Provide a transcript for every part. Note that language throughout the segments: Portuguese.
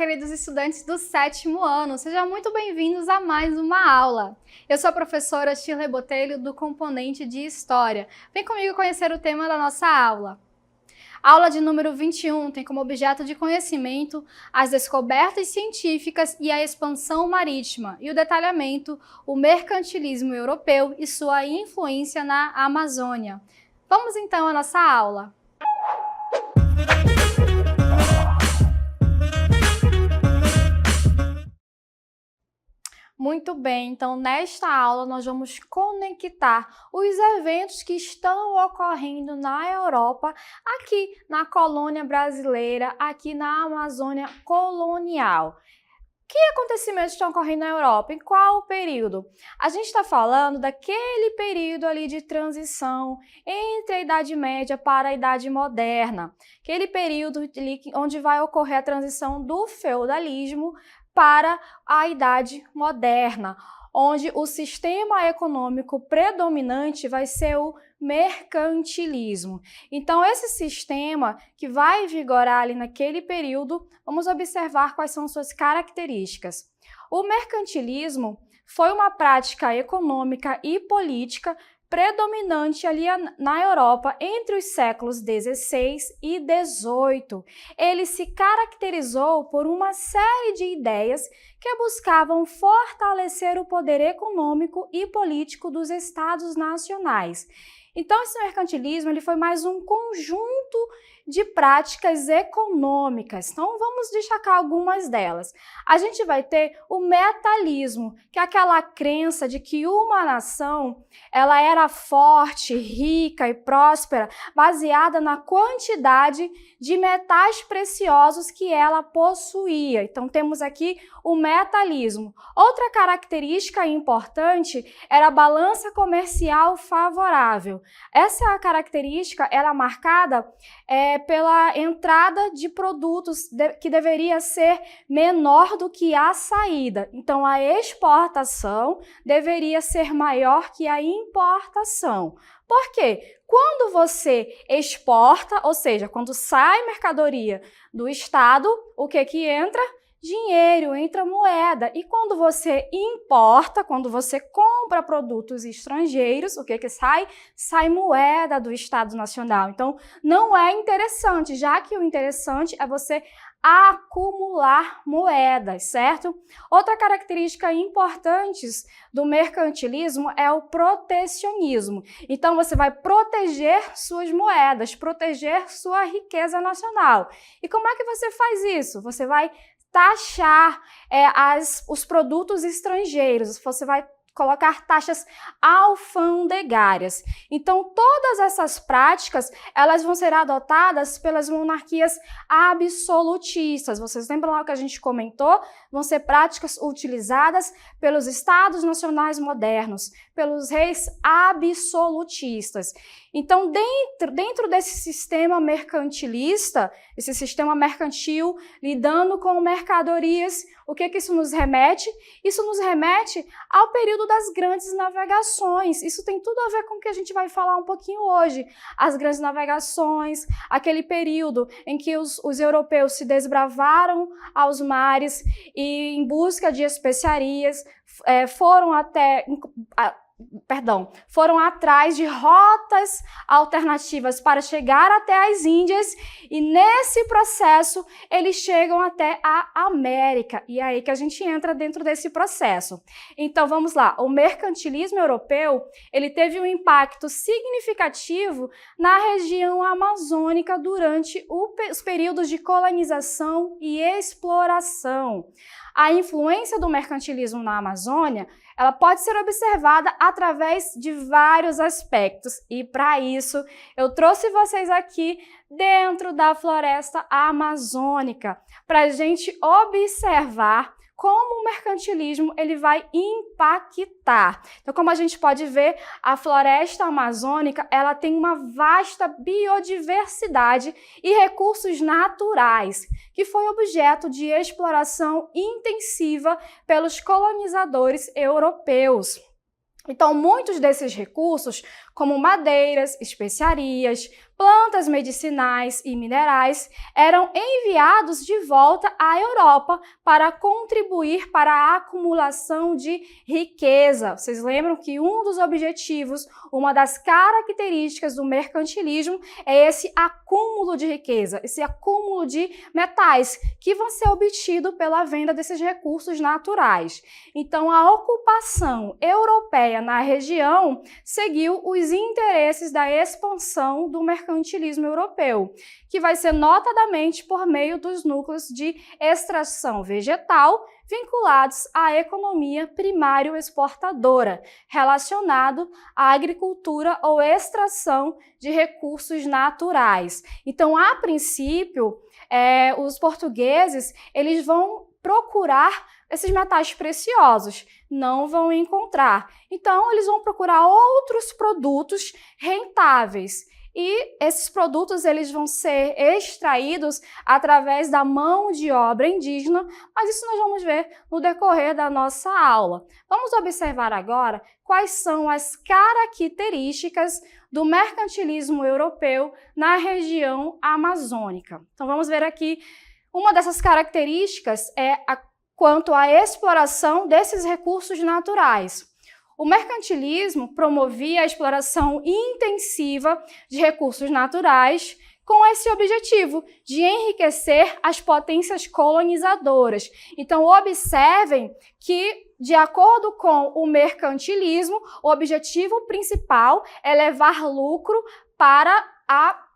queridos estudantes do 7º ano, sejam muito bem-vindos a mais uma aula. Eu sou a professora Shirley Botelho, do componente de História. Vem comigo conhecer o tema da nossa aula. A aula de número 21 tem como objeto de conhecimento as descobertas científicas e a expansão marítima, e o detalhamento, o mercantilismo europeu e sua influência na Amazônia. Vamos então à nossa aula. Muito bem, então nesta aula nós vamos conectar os eventos que estão ocorrendo na Europa, aqui na colônia brasileira, aqui na Amazônia colonial. Que acontecimentos estão ocorrendo na Europa? Em qual período? A gente está falando daquele período ali de transição entre a Idade Média para a Idade Moderna. Aquele período ali onde vai ocorrer a transição do feudalismo para a Idade Moderna, onde o sistema econômico predominante vai ser o mercantilismo. Então, esse sistema que vai vigorar ali naquele período, vamos observar quais são suas características. O mercantilismo foi uma prática econômica e política predominante ali na Europa entre os séculos XVI e XVIII. Ele se caracterizou por uma série de ideias que buscavam fortalecer o poder econômico e político dos estados nacionais. Então, esse mercantilismo ele foi mais um conjunto de práticas econômicas. Então, vamos destacar algumas delas. A gente vai ter o metalismo, que é aquela crença de que uma nação ela era forte, rica e próspera, baseada na quantidade de metais preciosos que ela possuía. Então, temos aqui o metalismo. Outra característica importante era a balança comercial favorável. Essa característica ela é marcada pela entrada de produtos que deveria ser menor do que a saída. Então, a exportação deveria ser maior que a importação. Por quê? Quando você exporta, ou seja, quando sai mercadoria do estado, o que entra? Dinheiro, entra moeda. E quando você importa, quando você compra produtos estrangeiros, o que sai? Sai moeda do Estado Nacional. Então, não é interessante, já que o interessante é você acumular moedas, certo? Outra característica importante do mercantilismo é o protecionismo. Então, você vai proteger suas moedas, proteger sua riqueza nacional. E como é que você faz isso? Você vai taxar os produtos estrangeiros, você vai colocar taxas alfandegárias. Então, todas essas práticas, elas vão ser adotadas pelas monarquias absolutistas. Vocês lembram lá o que a gente comentou? Vão ser práticas utilizadas pelos estados nacionais modernos, pelos reis absolutistas. Então, dentro desse sistema mercantilista, esse sistema mercantil lidando com mercadorias, o que isso nos remete? Isso nos remete ao período das grandes navegações. Isso tem tudo a ver com o que a gente vai falar um pouquinho hoje. As grandes navegações, aquele período em que os europeus se desbravaram aos mares e, em busca de especiarias, foram atrás de rotas alternativas para chegar até as Índias e nesse processo eles chegam até a América e é aí que a gente entra dentro desse processo. Então vamos lá, o mercantilismo europeu ele teve um impacto significativo na região amazônica durante os períodos de colonização e exploração. A influência do mercantilismo na Amazônia ela pode ser observada através de vários aspectos e para isso eu trouxe vocês aqui dentro da floresta amazônica para a gente observar como o mercantilismo ele vai impactar. Então, como a gente pode ver, a floresta amazônica ela tem uma vasta biodiversidade e recursos naturais, que foi objeto de exploração intensiva pelos colonizadores europeus. Então, muitos desses recursos, como madeiras, especiarias, plantas medicinais e minerais eram enviados de volta à Europa para contribuir para a acumulação de riqueza. Vocês lembram que um dos objetivos, uma das características do mercantilismo é esse acúmulo de riqueza, esse acúmulo de metais que vão ser obtidos pela venda desses recursos naturais. Então, a ocupação europeia na região seguiu os interesses da expansão do mercantilismo europeu, que vai ser notadamente por meio dos núcleos de extração vegetal vinculados à economia primário exportadora, relacionado à agricultura ou extração de recursos naturais. Então, a princípio, os portugueses eles vão procurar esses metais preciosos, não vão encontrar. Então, eles vão procurar outros produtos rentáveis. E esses produtos eles vão ser extraídos através da mão de obra indígena, mas isso nós vamos ver no decorrer da nossa aula. Vamos observar agora quais são as características do mercantilismo europeu na região amazônica. Então vamos ver aqui, uma dessas características é quanto à exploração desses recursos naturais. O mercantilismo promovia a exploração intensiva de recursos naturais com esse objetivo de enriquecer as potências colonizadoras. Então, observem que, de acordo com o mercantilismo, o objetivo principal é levar lucro para a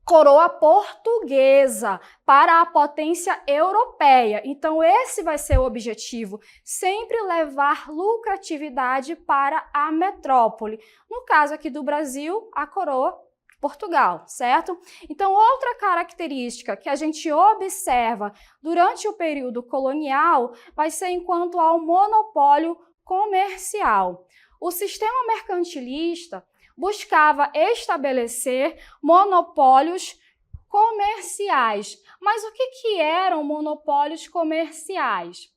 coroa portuguesa, para a potência europeia. Então, esse vai ser o objetivo, sempre levar lucratividade para a metrópole. No caso aqui do Brasil, a coroa Portugal, certo? Então, outra característica que a gente observa durante o período colonial vai ser enquanto ao monopólio comercial. O sistema mercantilista buscava estabelecer monopólios comerciais. Mas o que eram monopólios comerciais?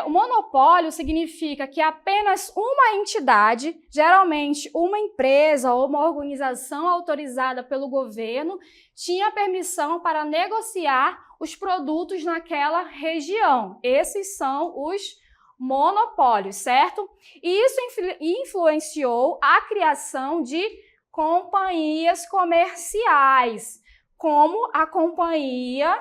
O monopólio significa que apenas uma entidade, geralmente uma empresa ou uma organização autorizada pelo governo, tinha permissão para negociar os produtos naquela região. Esses são os monopólios, certo? E isso influenciou a criação de companhias comerciais, como a Companhia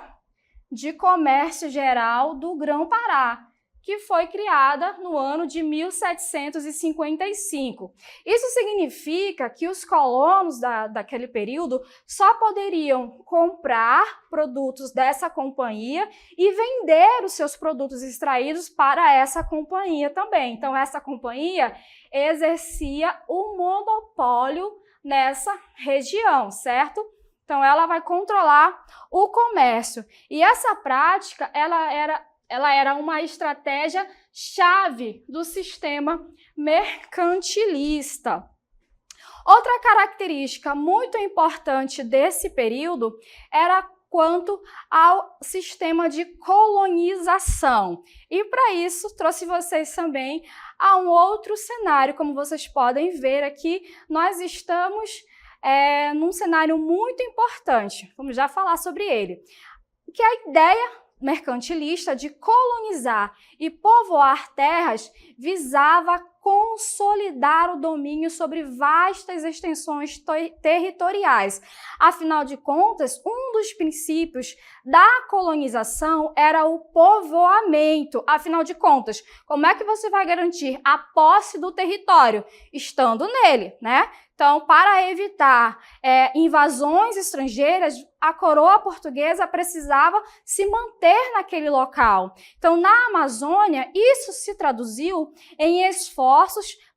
de Comércio Geral do Grão-Pará, que foi criada no ano de 1755. Isso significa que os colonos daquele período só poderiam comprar produtos dessa companhia e vender os seus produtos extraídos para essa companhia também. Então, essa companhia exercia o monopólio nessa região, certo? Então, ela vai controlar o comércio. E essa prática, ela era uma estratégia chave do sistema mercantilista. Outra característica muito importante desse período era quanto ao sistema de colonização. E para isso, trouxe vocês também a um outro cenário. Como vocês podem ver aqui, nós estamos num cenário muito importante. Vamos já falar sobre ele. Que é a ideia mercantilista de colonizar e povoar terras visava consolidar o domínio sobre vastas extensões territoriais. Afinal de contas, um dos princípios da colonização era o povoamento. Afinal de contas, como é que você vai garantir a posse do território? Estando nele, né? Então, para evitar invasões estrangeiras, a coroa portuguesa precisava se manter naquele local. Então, na Amazônia, isso se traduziu em esforços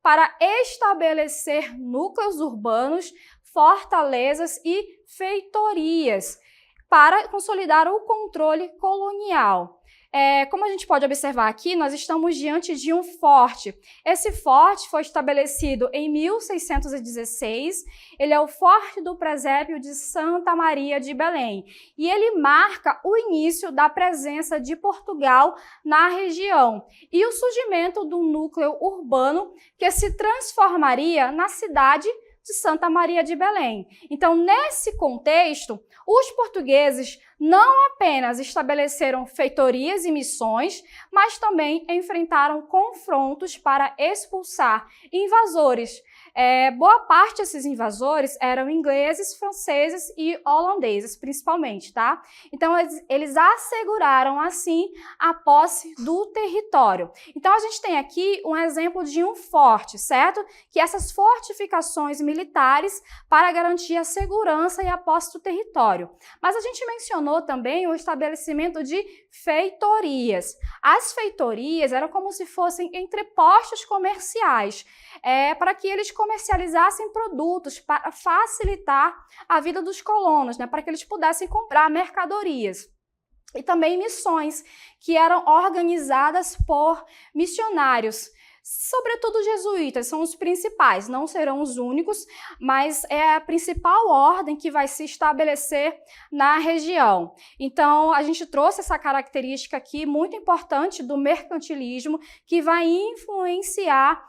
para estabelecer núcleos urbanos, fortalezas e feitorias, para consolidar o controle colonial. Como a gente pode observar aqui, nós estamos diante de um forte. Esse forte foi estabelecido em 1616, ele é o Forte do Presépio de Santa Maria de Belém, e ele marca o início da presença de Portugal na região e o surgimento do núcleo urbano que se transformaria na cidade de Santa Maria de Belém. Então, nesse contexto, os portugueses não apenas estabeleceram feitorias e missões, mas também enfrentaram confrontos para expulsar invasores. Boa parte desses invasores eram ingleses, franceses e holandeses, principalmente, tá? Então, eles asseguraram, assim, a posse do território. Então, a gente tem aqui um exemplo de um forte, certo? Que essas fortificações militares para garantir a segurança e a posse do território. Mas a gente mencionou também o estabelecimento de feitorias. As feitorias eram como se fossem entrepostos comerciais, para que eles comercializassem produtos para facilitar a vida dos colonos, né, para que eles pudessem comprar mercadorias. E também missões, que eram organizadas por missionários, sobretudo jesuítas, são os principais, não serão os únicos, mas é a principal ordem que vai se estabelecer na região. Então, a gente trouxe essa característica aqui muito importante do mercantilismo, que vai influenciar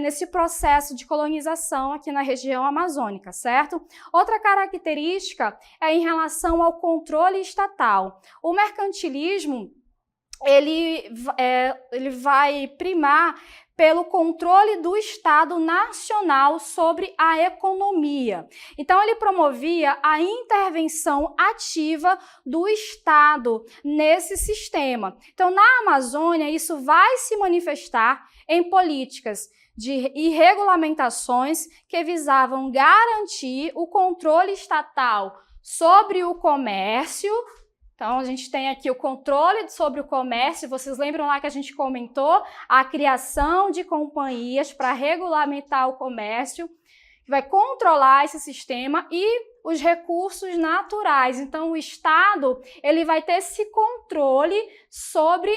nesse processo de colonização aqui na região amazônica, certo? Outra característica é em relação ao controle estatal. O mercantilismo ele vai primar pelo controle do Estado nacional sobre a economia. Então, ele promovia a intervenção ativa do Estado nesse sistema. Então, na Amazônia, isso vai se manifestar em políticas e regulamentações que visavam garantir o controle estatal sobre o comércio. Então, a gente tem aqui o controle sobre o comércio. Vocês lembram lá que a gente comentou a criação de companhias para regulamentar o comércio, que vai controlar esse sistema, e os recursos naturais. Então, o Estado ele vai ter esse controle sobre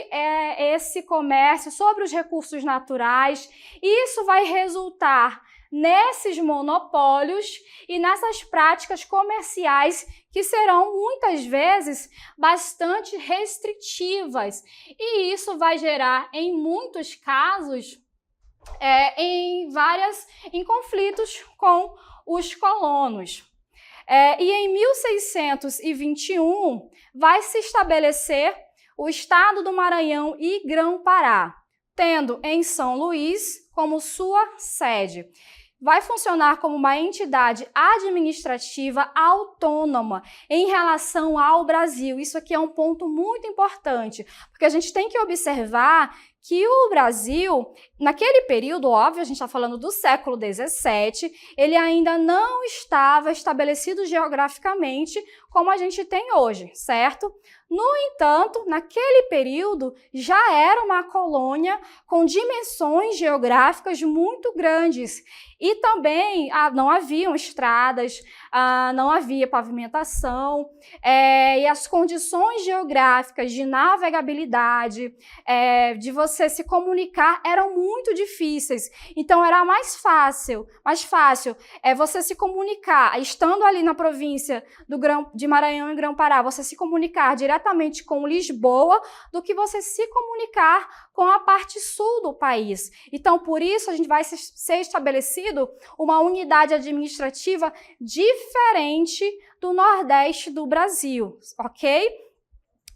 esse comércio, sobre os recursos naturais. Isso vai resultar nesses monopólios e nessas práticas comerciais que serão muitas vezes bastante restritivas. E isso vai gerar, em muitos casos, em conflitos com os colonos. E em 1621 vai se estabelecer o Estado do Maranhão e Grão-Pará, tendo em São Luís como sua sede. Vai funcionar como uma entidade administrativa autônoma em relação ao Brasil. Isso aqui é um ponto muito importante, porque a gente tem que observar que o Brasil, naquele período, óbvio, a gente está falando do século XVII, ele ainda não estava estabelecido geograficamente como a gente tem hoje, certo? No entanto, naquele período, já era uma colônia com dimensões geográficas muito grandes. E também não haviam estradas, não havia pavimentação, e as condições geográficas de navegabilidade, de você se comunicar, eram muito difíceis. Então, era mais fácil você se comunicar, estando ali na província de Maranhão e Grão-Pará, você se comunicar diretamente com Lisboa, do que você se comunicar com a parte sul do país. Então, por isso, a gente vai ser estabelecido uma unidade administrativa diferente do Nordeste do Brasil, ok?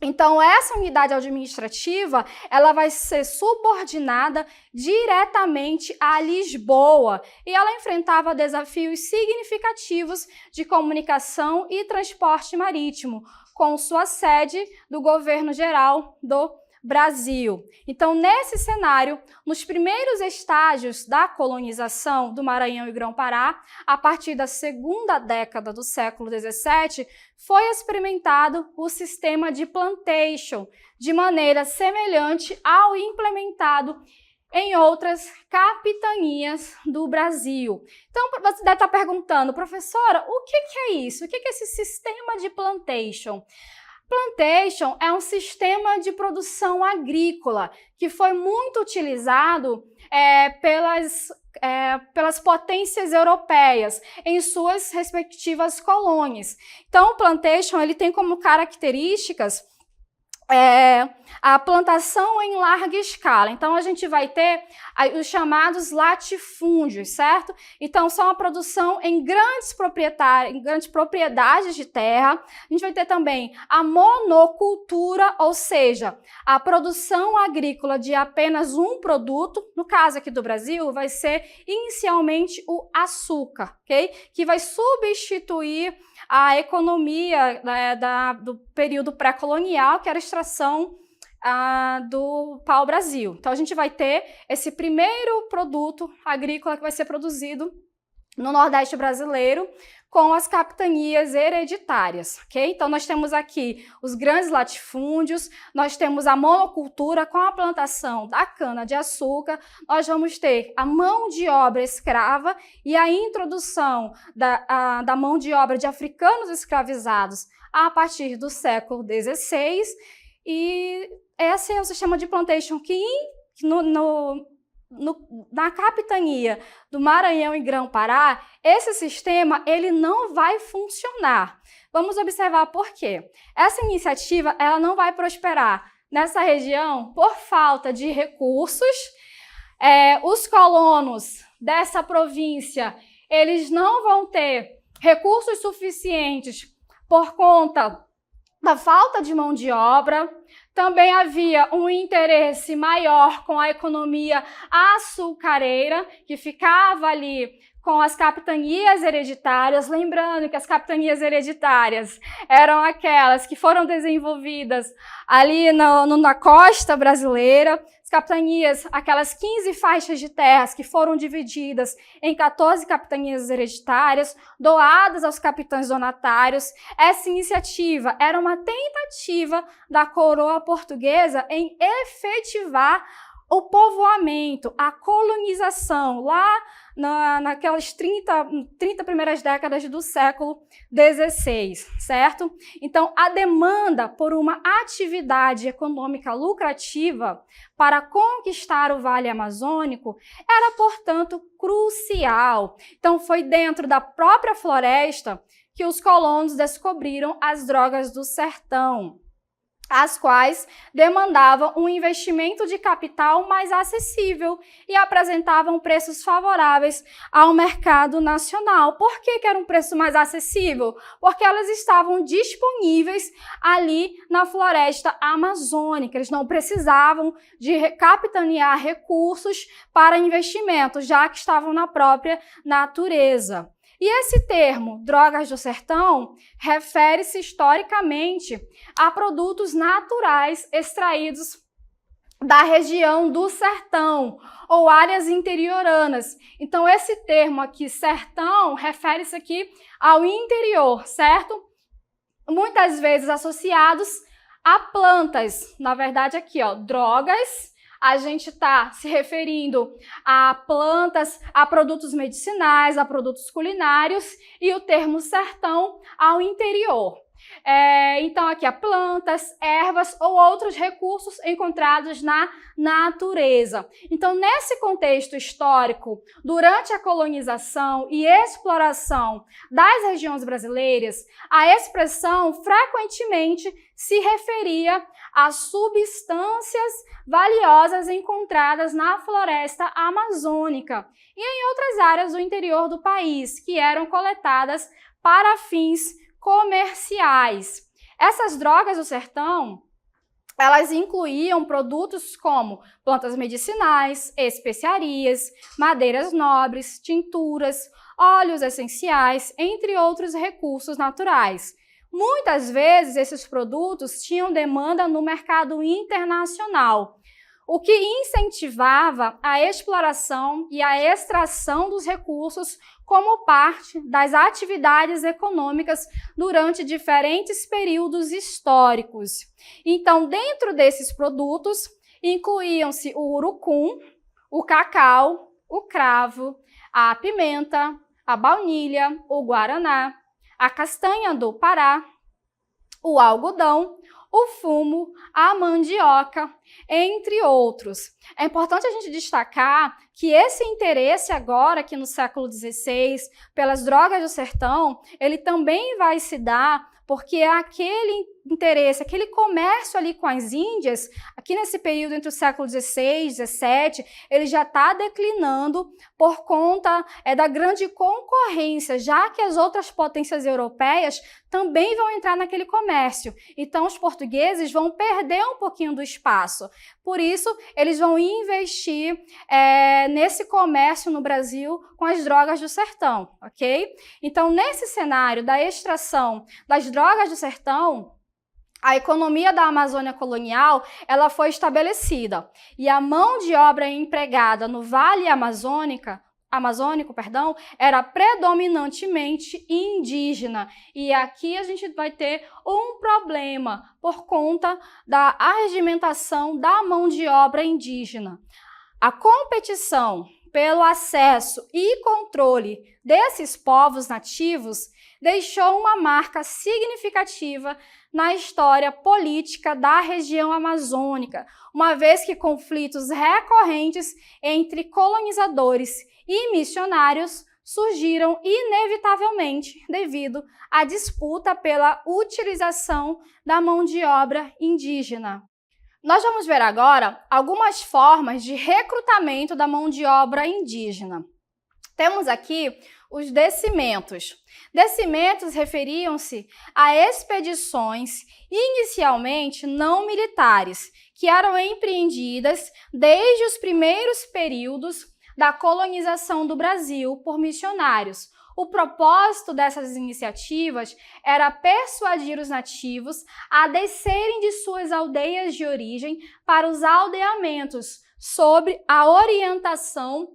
Então, essa unidade administrativa, ela vai ser subordinada diretamente a Lisboa, e ela enfrentava desafios significativos de comunicação e transporte marítimo, com sua sede do Governo Geral do Brasil. Então, nesse cenário, nos primeiros estágios da colonização do Maranhão e Grão-Pará, a partir da segunda década do século XVII, foi experimentado o sistema de plantation, de maneira semelhante ao implementado em outras capitanias do Brasil. Então, você deve estar perguntando, professora, o que é isso? O que é esse sistema de plantation? Plantation é um sistema de produção agrícola que foi muito utilizado pelas potências europeias em suas respectivas colônias. Então, o plantation ele tem como características a plantação em larga escala. Então, a gente vai ter os chamados latifúndios, certo? Então, são a produção em grandes propriedades de terra. A gente vai ter também a monocultura, ou seja, a produção agrícola de apenas um produto. No caso aqui do Brasil, vai ser inicialmente o açúcar, ok? Que vai substituir a economia do período pré-colonial, que era a extração do pau-brasil. Então, a gente vai ter esse primeiro produto agrícola que vai ser produzido no Nordeste brasileiro com as capitanias hereditárias, ok? Então, nós temos aqui os grandes latifúndios, nós temos a monocultura com a plantação da cana-de-açúcar, nós vamos ter a mão de obra escrava e a introdução da mão de obra de africanos escravizados a partir do século XVI, e esse é o sistema de plantation que na capitania do Maranhão e Grão-Pará, esse sistema ele não vai funcionar. Vamos observar por quê. Essa iniciativa ela não vai prosperar nessa região por falta de recursos. Os colonos dessa província eles não vão ter recursos suficientes por conta da falta de mão de obra. Também havia um interesse maior com a economia açucareira, que ficava ali com as capitanias hereditárias. Lembrando que as capitanias hereditárias eram aquelas que foram desenvolvidas ali na costa brasileira. As capitanias, aquelas 15 faixas de terras que foram divididas em 14 capitanias hereditárias, doadas aos capitães donatários. Essa iniciativa era uma tentativa da coroa portuguesa em efetivar o povoamento, a colonização, lá naquelas 30 primeiras décadas do século XVI, certo? Então, a demanda por uma atividade econômica lucrativa para conquistar o Vale Amazônico era, portanto, crucial. Então, foi dentro da própria floresta que os colonos descobriram as drogas do sertão, as quais demandavam um investimento de capital mais acessível e apresentavam preços favoráveis ao mercado nacional. Por que era um preço mais acessível? Porque elas estavam disponíveis ali na floresta amazônica. Eles não precisavam de capitanear recursos para investimentos, já que estavam na própria natureza. E esse termo, drogas do sertão, refere-se historicamente a produtos naturais extraídos da região do sertão ou áreas interioranas. Então, esse termo aqui, sertão, refere-se aqui ao interior, certo? Muitas vezes associados a plantas. Na verdade, aqui, ó, drogas. A gente está se referindo a plantas, a produtos medicinais, a produtos culinários, e o termo sertão ao interior. Então, aqui, plantas, ervas ou outros recursos encontrados na natureza. Então, nesse contexto histórico, durante a colonização e exploração das regiões brasileiras, a expressão frequentemente se referia a substâncias valiosas encontradas na floresta amazônica e em outras áreas do interior do país, que eram coletadas para fins comerciais. Essas drogas do sertão, elas incluíam produtos como plantas medicinais, especiarias, madeiras nobres, tinturas, óleos essenciais, entre outros recursos naturais. Muitas vezes, esses produtos tinham demanda no mercado internacional, o que incentivava a exploração e a extração dos recursos como parte das atividades econômicas durante diferentes períodos históricos. Então, dentro desses produtos, incluíam-se o urucum, o cacau, o cravo, a pimenta, a baunilha, o guaraná, a castanha do Pará, o algodão, o fumo, a mandioca, entre outros. É importante a gente destacar que esse interesse agora, aqui no século XVI, pelas drogas do sertão, ele também vai se dar porque aquele interesse, aquele comércio ali com as Índias, aqui nesse período entre o século XVI e XVII, ele já está declinando por conta da grande concorrência, já que as outras potências europeias também vão entrar naquele comércio. Então, os portugueses vão perder um pouquinho do espaço. Por isso, eles vão investir nesse comércio no Brasil com as drogas do sertão, ok? Então, nesse cenário da extração das drogas do sertão, a economia da Amazônia colonial, ela foi estabelecida. E a mão de obra empregada no Vale Amazônico, era predominantemente indígena. E aqui a gente vai ter um problema por conta da arregimentação da mão de obra indígena. A competição pelo acesso e controle desses povos nativos deixou uma marca significativa na história política da região amazônica, uma vez que conflitos recorrentes entre colonizadores e missionários surgiram inevitavelmente devido à disputa pela utilização da mão de obra indígena. Nós vamos ver agora algumas formas de recrutamento da mão de obra indígena. Temos aqui os descimentos. Descimentos referiam-se a expedições inicialmente não militares, que eram empreendidas desde os primeiros períodos da colonização do Brasil por missionários. O propósito dessas iniciativas era persuadir os nativos a descerem de suas aldeias de origem para os aldeamentos, sob a orientação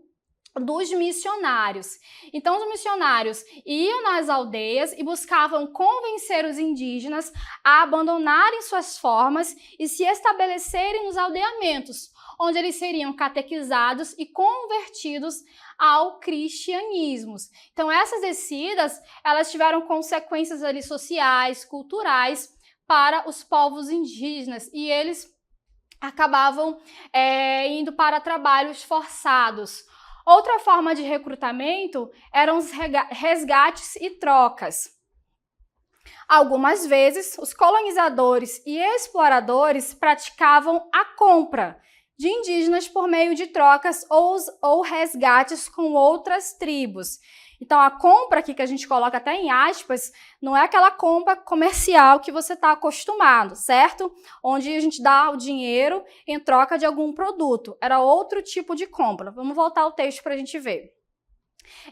dos missionários. Então, os missionários iam nas aldeias e buscavam convencer os indígenas a abandonarem suas formas e se estabelecerem nos aldeamentos, onde eles seriam catequizados e convertidos ao cristianismo. Então, essas descidas, elas tiveram consequências ali sociais, culturais para os povos indígenas e eles acabavam indo para trabalhos forçados. Outra forma de recrutamento eram os resgates e trocas. Algumas vezes, os colonizadores e exploradores praticavam a compra de indígenas por meio de trocas ou resgates com outras tribos. Então, a compra aqui, que a gente coloca até em aspas, não é aquela compra comercial que você está acostumado, certo? Onde a gente dá o dinheiro em troca de algum produto. Era outro tipo de compra. Vamos voltar ao texto para a gente ver.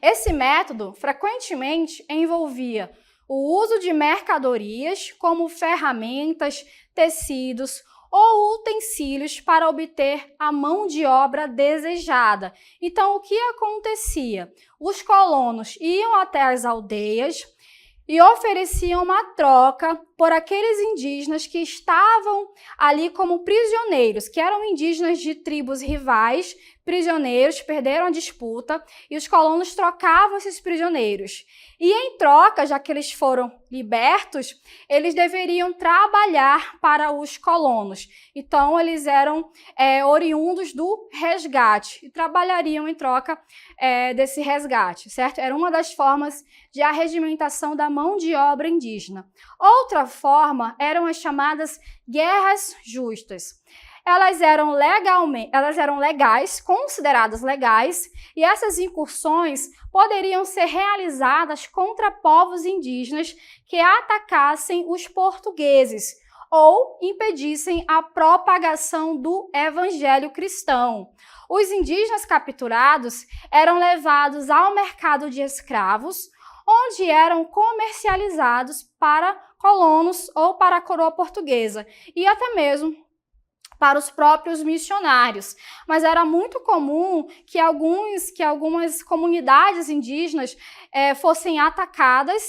Esse método, frequentemente, envolvia o uso de mercadorias, como ferramentas, tecidos, ou utensílios para obter a mão de obra desejada. Então, o que acontecia? Os colonos iam até as aldeias e ofereciam uma troca por aqueles indígenas que estavam ali como prisioneiros, que eram indígenas de tribos rivais, prisioneiros, perderam a disputa, e os colonos trocavam esses prisioneiros. E em troca, já que eles foram libertos, eles deveriam trabalhar para os colonos. Então, eles eram oriundos do resgate e trabalhariam em troca desse resgate, certo? Era uma das formas de arregimentação da mão de obra indígena. Outra forma eram as chamadas guerras justas. Elas eram legais, consideradas legais, e essas incursões poderiam ser realizadas contra povos indígenas que atacassem os portugueses ou impedissem a propagação do evangelho cristão. Os indígenas capturados eram levados ao mercado de escravos, onde eram comercializados para colonos ou para a coroa portuguesa, e até mesmo para os próprios missionários. Mas era muito comum que algumas comunidades indígenas fossem atacadas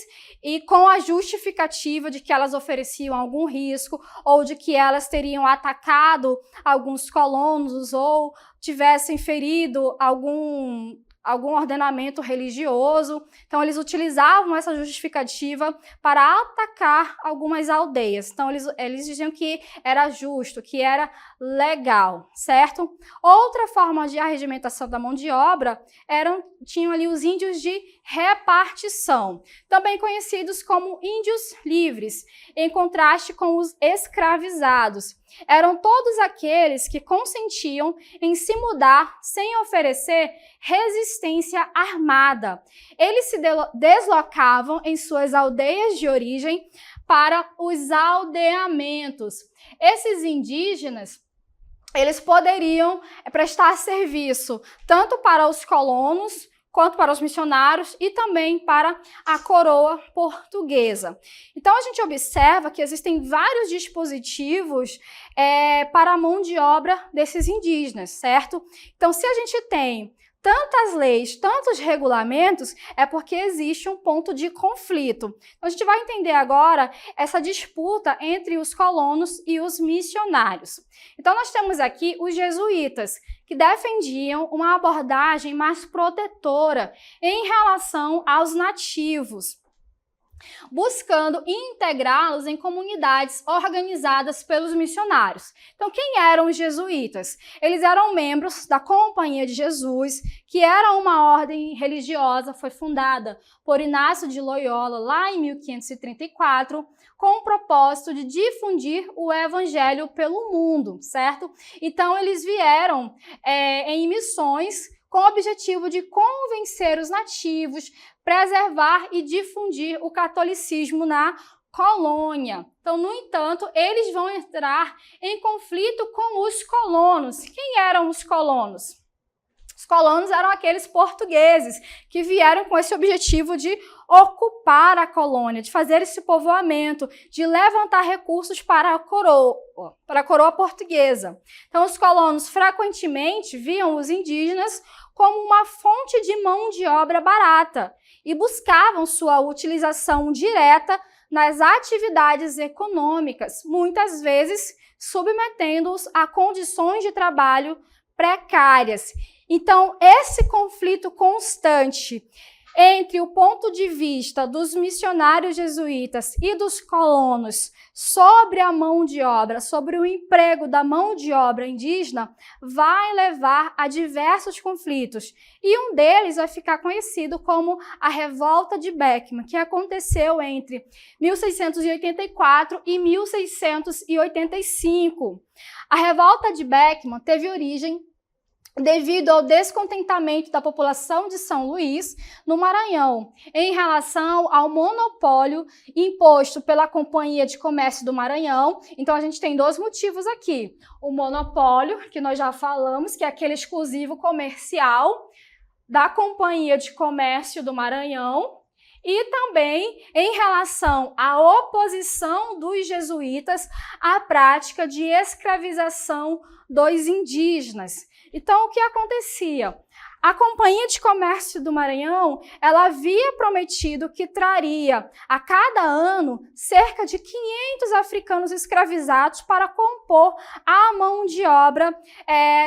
e com a justificativa de que elas ofereciam algum risco ou de que elas teriam atacado alguns colonos ou tivessem ferido algum ordenamento religioso. Então, eles utilizavam essa justificativa para atacar algumas aldeias. Então, eles diziam que era justo, que era legal, certo? Outra forma de arregimentação da mão de obra tinham ali os índios de repartição, também conhecidos como índios livres, em contraste com os escravizados. Eram todos aqueles que consentiam em se mudar sem oferecer resistência armada. Eles se deslocavam em suas aldeias de origem para os aldeamentos. Esses indígenas, eles poderiam prestar serviço tanto para os colonos, quanto para os missionários e também para a coroa portuguesa. Então, a gente observa que existem vários dispositivos para a mão de obra desses indígenas, certo? Então, se a gente tem tantas leis, tantos regulamentos, é porque existe um ponto de conflito. Então, a gente vai entender agora essa disputa entre os colonos e os missionários. Então, nós temos aqui os jesuítas, que defendiam uma abordagem mais protetora em relação aos nativos, buscando integrá-los em comunidades organizadas pelos missionários. Então, quem eram os jesuítas? Eles eram membros da Companhia de Jesus, que era uma ordem religiosa, foi fundada por Inácio de Loyola lá em 1534, com o propósito de difundir o evangelho pelo mundo, certo? Então, eles vieram em missões com o objetivo de convencer os nativos, preservar e difundir o catolicismo na colônia. Então, no entanto, eles vão entrar em conflito com os colonos. Quem eram os colonos? Os colonos eram aqueles portugueses que vieram com esse objetivo de ocupar a colônia, de fazer esse povoamento, de levantar recursos para a coroa portuguesa. Então, os colonos frequentemente viam os indígenas como uma fonte de mão de obra barata e buscavam sua utilização direta nas atividades econômicas, muitas vezes submetendo-os a condições de trabalho precárias. Então, esse conflito constante entre o ponto de vista dos missionários jesuítas e dos colonos sobre a mão de obra, sobre o emprego da mão de obra indígena, vai levar a diversos conflitos. E um deles vai ficar conhecido como a Revolta de Beckman, que aconteceu entre 1684 e 1685. A Revolta de Beckman teve origem devido ao descontentamento da população de São Luís, no Maranhão, em relação ao monopólio imposto pela Companhia de Comércio do Maranhão. Então, a gente tem dois motivos aqui. O monopólio, que nós já falamos, que é aquele exclusivo comercial da Companhia de Comércio do Maranhão, e também em relação à oposição dos jesuítas à prática de escravização dos indígenas. Então, o que acontecia? A Companhia de Comércio do Maranhão, ela havia prometido que traria a cada ano cerca de 500 africanos escravizados para compor a mão de obra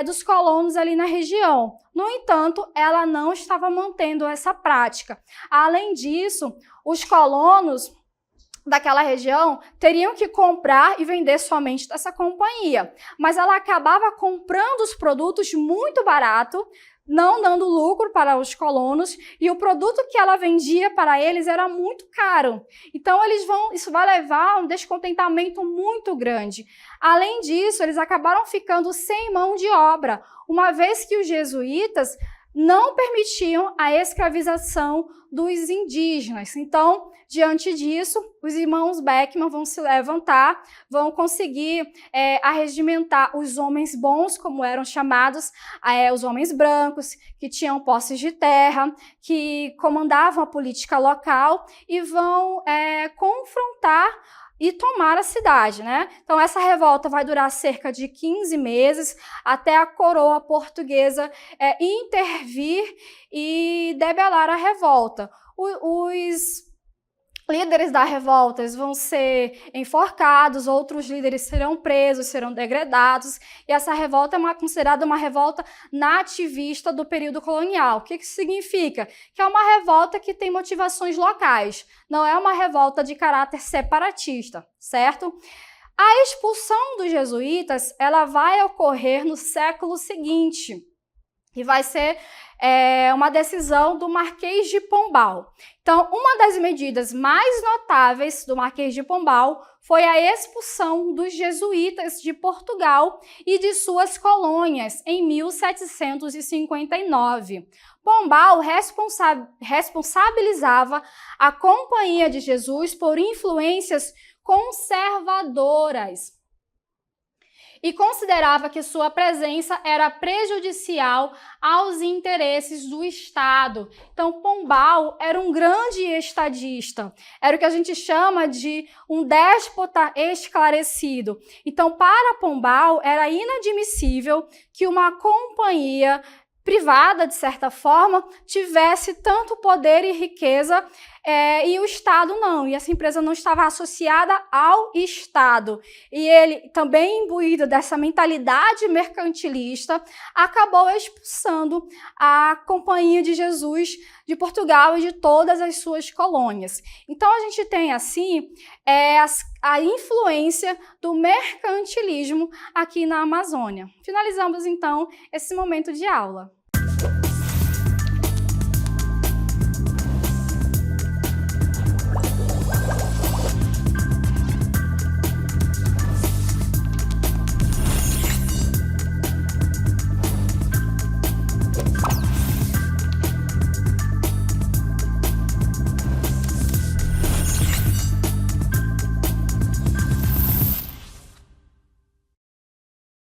dos colonos ali na região. No entanto, ela não estava mantendo essa prática. Além disso, os colonos daquela região teriam que comprar e vender somente dessa companhia, mas ela acabava comprando os produtos muito barato, não dando lucro para os colonos, e o produto que ela vendia para eles era muito caro. Então, isso vai levar a um descontentamento muito grande. Além disso, eles acabaram ficando sem mão de obra, uma vez que os jesuítas não permitiam a escravização dos indígenas. Então, diante disso, os irmãos Beckman vão se levantar, vão conseguir arregimentar os homens bons, como eram chamados, os homens brancos, que tinham posses de terra, que comandavam a política local, e vão confrontar e tomar a cidade, né? Então, essa revolta vai durar cerca de 15 meses, até a coroa portuguesa intervir e debelar a revolta. Os líderes da revolta vão ser enforcados, outros líderes serão presos, serão degradados, e essa revolta é considerada uma revolta nativista do período colonial. O que isso significa? Que é uma revolta que tem motivações locais, não é uma revolta de caráter separatista, certo? A expulsão dos jesuítas, ela vai ocorrer no século seguinte. e vai ser uma decisão do Marquês de Pombal. Então, uma das medidas mais notáveis do Marquês de Pombal foi a expulsão dos jesuítas de Portugal e de suas colônias em 1759. Pombal responsabilizava a Companhia de Jesus por influências conservadoras e considerava que sua presença era prejudicial aos interesses do Estado. Então, Pombal era um grande estadista, era o que a gente chama de um déspota esclarecido. Então, para Pombal, era inadmissível que uma companhia privada, de certa forma, tivesse tanto poder e riqueza e o Estado não, e essa empresa não estava associada ao Estado. E ele, também imbuído dessa mentalidade mercantilista, acabou expulsando a Companhia de Jesus de Portugal e de todas as suas colônias. Então, a gente tem, assim, a influência do mercantilismo aqui na Amazônia. Finalizamos, então, esse momento de aula.